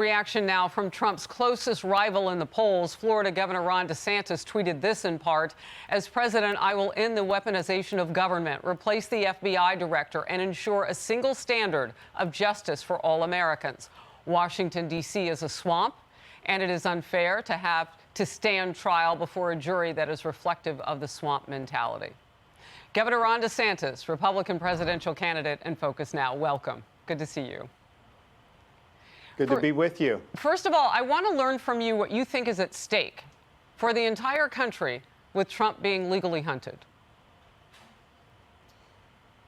Reaction now from Trump's closest rival in the polls. Florida Governor Ron DeSantis tweeted this in part: "As president, I will end the weaponization of government, replace the FBI director, and ensure a single standard of justice for all Americans. Washington, D.C. is a swamp, and it is unfair to have to stand trial before a jury that is reflective of the swamp mentality." Governor Ron DeSantis, Republican presidential candidate in Focus Now. Welcome. Good to see you. Good to be with you. First of all, I want to learn from you what you think is at stake for the entire country with Trump being legally hunted.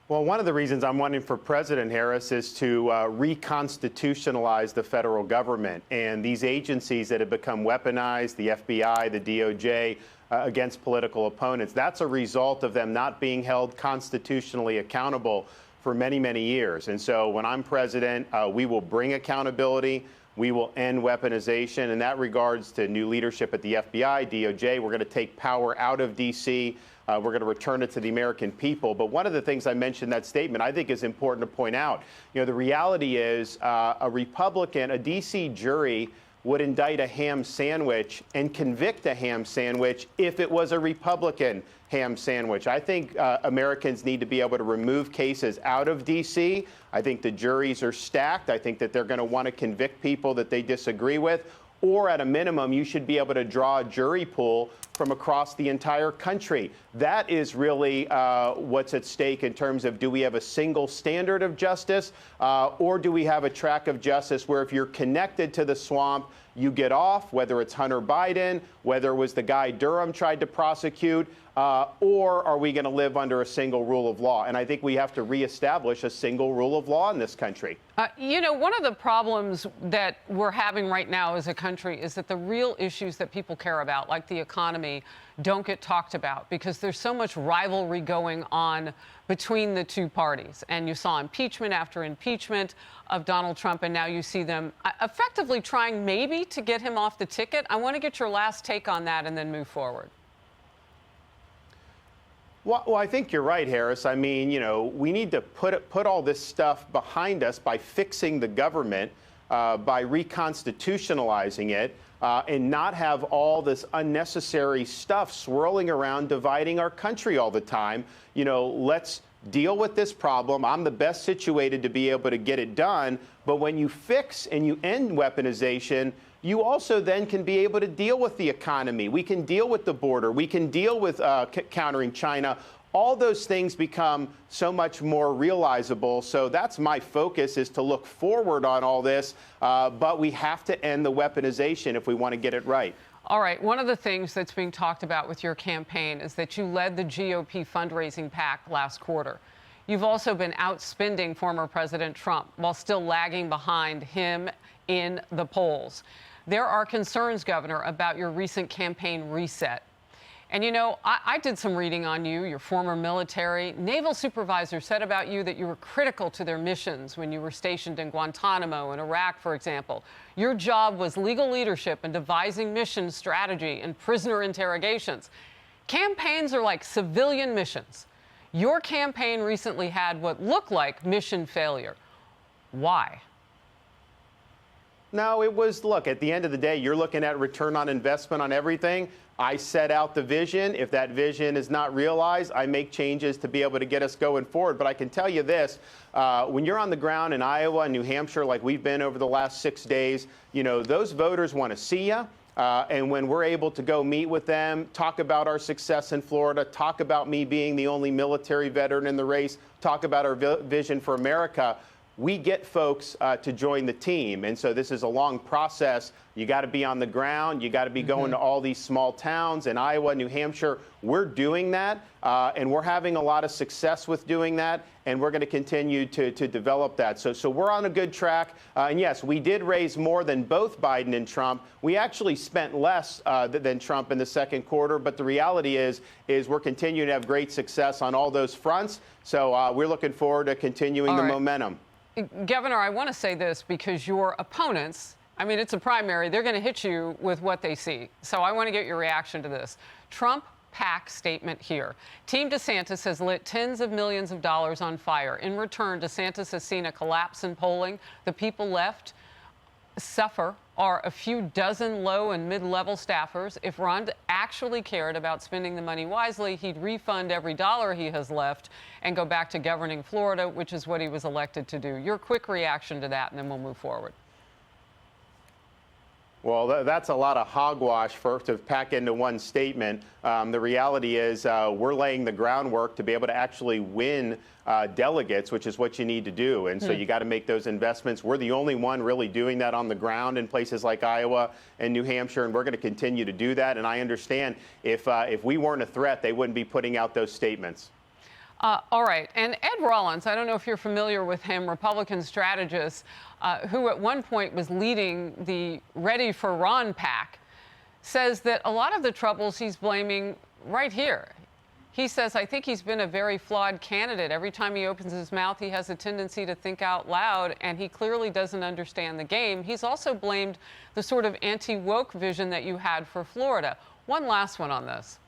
Well, one of the reasons I'm running for president, Harris, is to reconstitutionalize the federal government and these agencies that have become weaponized, the FBI, the DOJ, against political opponents. That's a result of them not being held constitutionally accountable for many, many years. And so when I'm president, we will bring accountability. We will end weaponization. In that regards to new leadership at the FBI, DOJ, we're going to take power out of D.C. We're going to return it to the American people. But one of the things I mentioned in that statement I think is important to point out. The reality is a Republican, a D.C. jury would indict a ham sandwich and convict a ham sandwich if it was a Republican ham sandwich. I think Americans need to be able to remove cases out of D.C. I think the juries are stacked. I think that they're going to want to convict people that they disagree with. Or at a minimum, you should be able to draw a jury pool from across the entire country. That is really what's at stake in terms of, do we have a single standard of justice, or do we have a track of justice where if you're connected to the swamp, you get off, whether it's Hunter Biden, whether it was the guy Durham tried to prosecute, or are we going to live under a single rule of law? And I think we have to reestablish a single rule of law in this country. One of the problems that we're having right now as a country is that the real issues that people care about, like the economy, don't get talked about because there's so much rivalry going on between the two parties. And you saw impeachment after impeachment of Donald Trump, and now you see them effectively trying maybe to get him off the ticket. I want to get your last take on that and then move forward. Well, I think you're right, Harris. I mean, we need to put all this stuff behind us by fixing the government, by reconstitutionalizing it, and not have all this unnecessary stuff swirling around, dividing our country all the time. Let's deal with this problem. I'm the best situated to be able to get it done. But when you fix and you end weaponization, you also then can be able to deal with the economy. We can deal with the border. We can deal with countering China. All those things become so much more realizable. So that's my focus, is to look forward on all this. But we have to end the weaponization if we want to get it right. All right. One of the things that's being talked about with your campaign is that you led the GOP fundraising pack last quarter. You've also been outspending former President Trump while still lagging behind him in the polls. There are concerns, Governor, about your recent campaign reset. And, I did some reading on you, your former military. Naval supervisors said about you that you were critical to their missions when you were stationed in Guantanamo and Iraq, for example. Your job was legal leadership and devising mission strategy and prisoner interrogations. Campaigns are like civilian missions. Your campaign recently had what looked like mission failure. Why? No, it was, look, at the end of the day, you're looking at return on investment on everything. I set out the vision. If that vision is not realized, I make changes to be able to get us going forward. But I can tell you this, when you're on the ground in Iowa and New Hampshire, like we've been over the last 6 days, those voters want to see you. And when we're able to go meet with them, talk about our success in Florida, talk about me being the only military veteran in the race, talk about our vision for America, we get folks to join the team. And so this is a long process. You got to be on the ground. You got to be going to all these small towns in Iowa, New Hampshire. We're doing that, and we're having a lot of success with doing that, and we're going to continue to develop that. So we're on a good track. And yes, we did raise more than both Biden and Trump. We actually spent less than Trump in the second quarter, but the reality is we're continuing to have great success on all those fronts. So we're looking forward to continuing the momentum. Governor, I want to say this because your opponents, I mean, it's a primary, they're going to hit you with what they see. So I want to get your reaction to this. Trump PAC statement here. Team DeSantis has lit tens of millions of dollars on fire. In return, DeSantis has seen a collapse in polling. The people left suffer are a few dozen low and mid-level staffers. If Ron actually cared about spending the money wisely, he'd refund every dollar he has left and go back to governing Florida, which is what he was elected to do. Your quick reaction to that, and then we'll move forward. Well, that's a lot of hogwash to pack into one statement. The reality is we're laying the groundwork to be able to actually win delegates, which is what you need to do. And so you got to make those investments. We're the only one really doing that on the ground in places like Iowa and New Hampshire, and we're going to continue to do that. And I understand if we weren't a threat, they wouldn't be putting out those statements. All right. And Ed Rollins, I don't know if you're familiar with him, Republican strategist, who at one point was leading the Ready for Ron PAC, says that a lot of the troubles he's blaming right here. He says, I think he's been a very flawed candidate. Every time he opens his mouth, he has a tendency to think out loud, and he clearly doesn't understand the game. He's also blamed the sort of anti-woke vision that you had for Florida. One last one on this.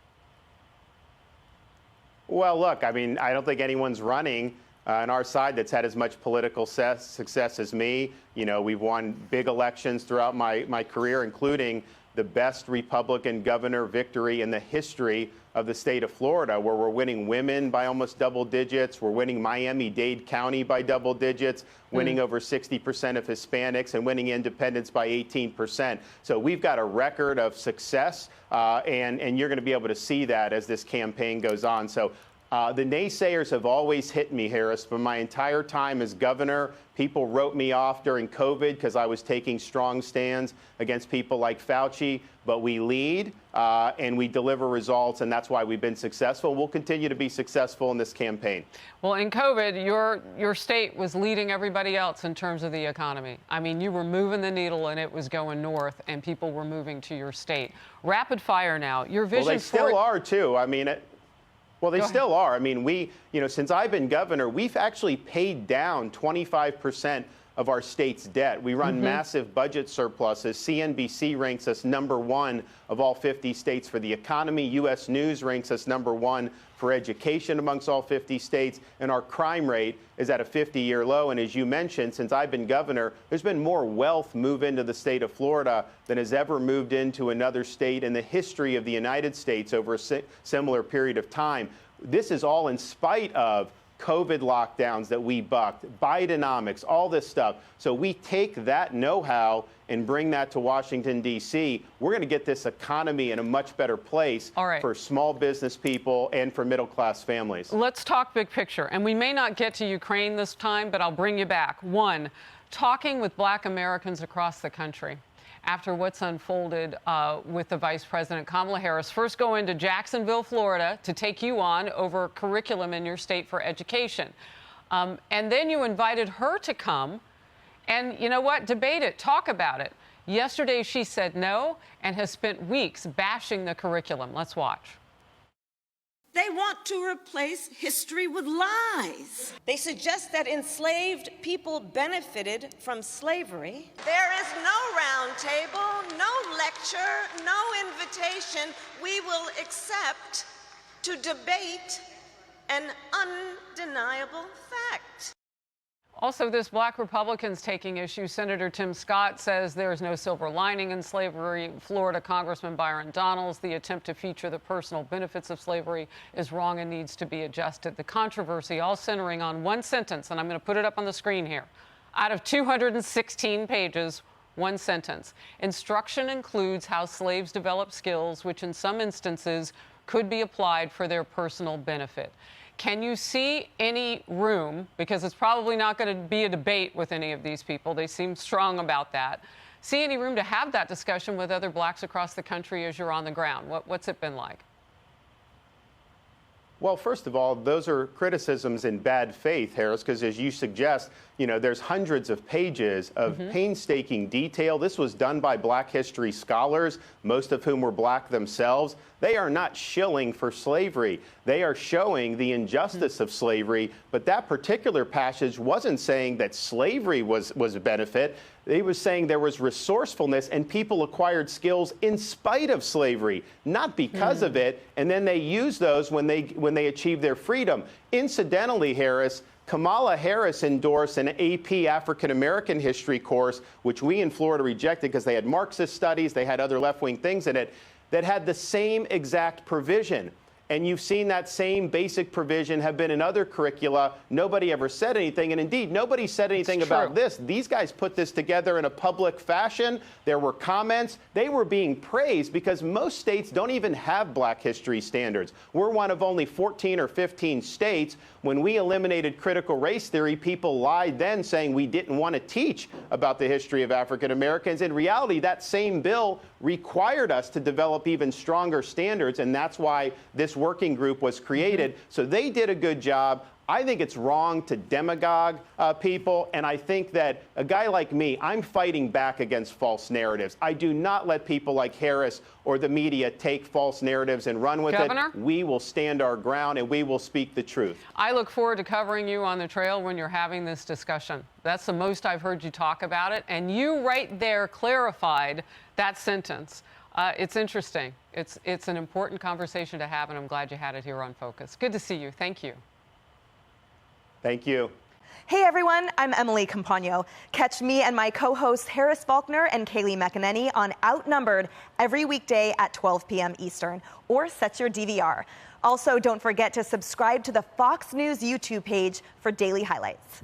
Well, look, I mean, I don't think anyone's running on our side that's had as much political success as me. You know, we've won big elections throughout my career, including the best Republican governor victory in the history of the state of Florida, where we're winning women by almost double digits. We're winning Miami-Dade County by double digits, winning over 60% of Hispanics, and winning independents by 18%. So we've got a record of success, and you're going to be able to see that as this campaign goes on. So the naysayers have always hit me, Harris. For my entire time as governor, people wrote me off during COVID because I was taking strong stands against people like Fauci. But we lead and we deliver results, and that's why we've been successful. We'll continue to be successful in this campaign. Well, in COVID, your state was leading everybody else in terms of the economy. I mean, you were moving the needle, and it was going north, and people were moving to your state. Rapid fire now. Your vision. Well, they still are, too. I mean, well, they still are. I mean, since I've been governor, we've actually paid down 25% of our state's debt. We run massive budget surpluses. CNBC ranks us #1 of all 50 states for the economy. U.S. News ranks us #1 for education amongst all 50 states. And our crime rate is at a 50-year low. And as you mentioned, since I've been governor, there's been more wealth move into the state of Florida than has ever moved into another state in the history of the United States over a similar period of time. This is all in spite of COVID lockdowns that we bucked, Bidenomics, all this stuff. So we take that know-how and bring that to Washington, D.C. We're going to get this economy in a much better place for small business people and for middle-class families. Let's talk big picture. And we may not get to Ukraine this time, but I'll bring you back. One, talking with Black Americans across the country after what's unfolded with the Vice President Kamala Harris. First go into Jacksonville, Florida, to take you on over curriculum in your state for education. And then you invited her to come and, you know what, debate it, talk about it. Yesterday she said no and has spent weeks bashing the curriculum. Let's watch. They want to replace history with lies. They suggest that enslaved people benefited from slavery. There is no round table, no lecture, no invitation we will accept to debate an undeniable fact. Also, this Black Republicans taking issue. Senator Tim Scott says there is no silver lining in slavery. Florida Congressman Byron Donalds, the attempt to feature the personal benefits of slavery is wrong and needs to be adjusted. The controversy all centering on one sentence, and I'm going to put it up on the screen here. Out of 216 pages, one sentence. Instruction includes how slaves develop skills, which in some instances could be applied for their personal benefit. Can you see any room, because it's probably not going to be a debate with any of these people, they seem strong about that, see any room to have that discussion with other blacks across the country as you're on the ground? What's it been like? Well, first of all, those are criticisms in bad faith, Harris, because as you suggest, there's hundreds of pages of painstaking detail. This was done by Black history scholars, most of whom were Black themselves. They are not shilling for slavery. They are showing the injustice of slavery. But that particular passage wasn't saying that slavery was a benefit. It was saying there was resourcefulness and people acquired skills in spite of slavery, not because of it. And then they use those when they achieve their freedom. Incidentally, Harris, Kamala Harris endorsed an AP African American history course, which we in Florida rejected because they had Marxist studies, they had other left-wing things in it, that had the same exact provision. And you've seen that same basic provision have been in other curricula. Nobody ever said anything. And indeed, nobody said anything about this. These guys put this together in a public fashion. There were comments. They were being praised because most states don't even have Black history standards. We're one of only 14 or 15 states. When we eliminated critical race theory, people lied then saying we didn't want to teach about the history of African Americans. In reality, that same bill required us to develop even stronger standards, and that's why this working group was created. So they did a good job. I think it's wrong to demagogue people, and I think that a guy like me, I'm fighting back against false narratives. I do not let people like Harris or the media take false narratives and run with Governor? it. We will stand our ground, and we will speak the truth. I look forward to covering you on the trail when you're having this discussion. That's the most I've heard you talk about it, and you right there clarified that sentence. It's interesting. It's an important conversation to have, and I'm glad you had it here on Focus. Good to see you. Thank you. Thank you. Hey everyone, I'm Emily Campagno. Catch me and my co-hosts Harris Faulkner and Kaylee McEnany on Outnumbered every weekday at 12 p.m. Eastern, or set your DVR. Also, don't forget to subscribe to the Fox News YouTube page for daily highlights.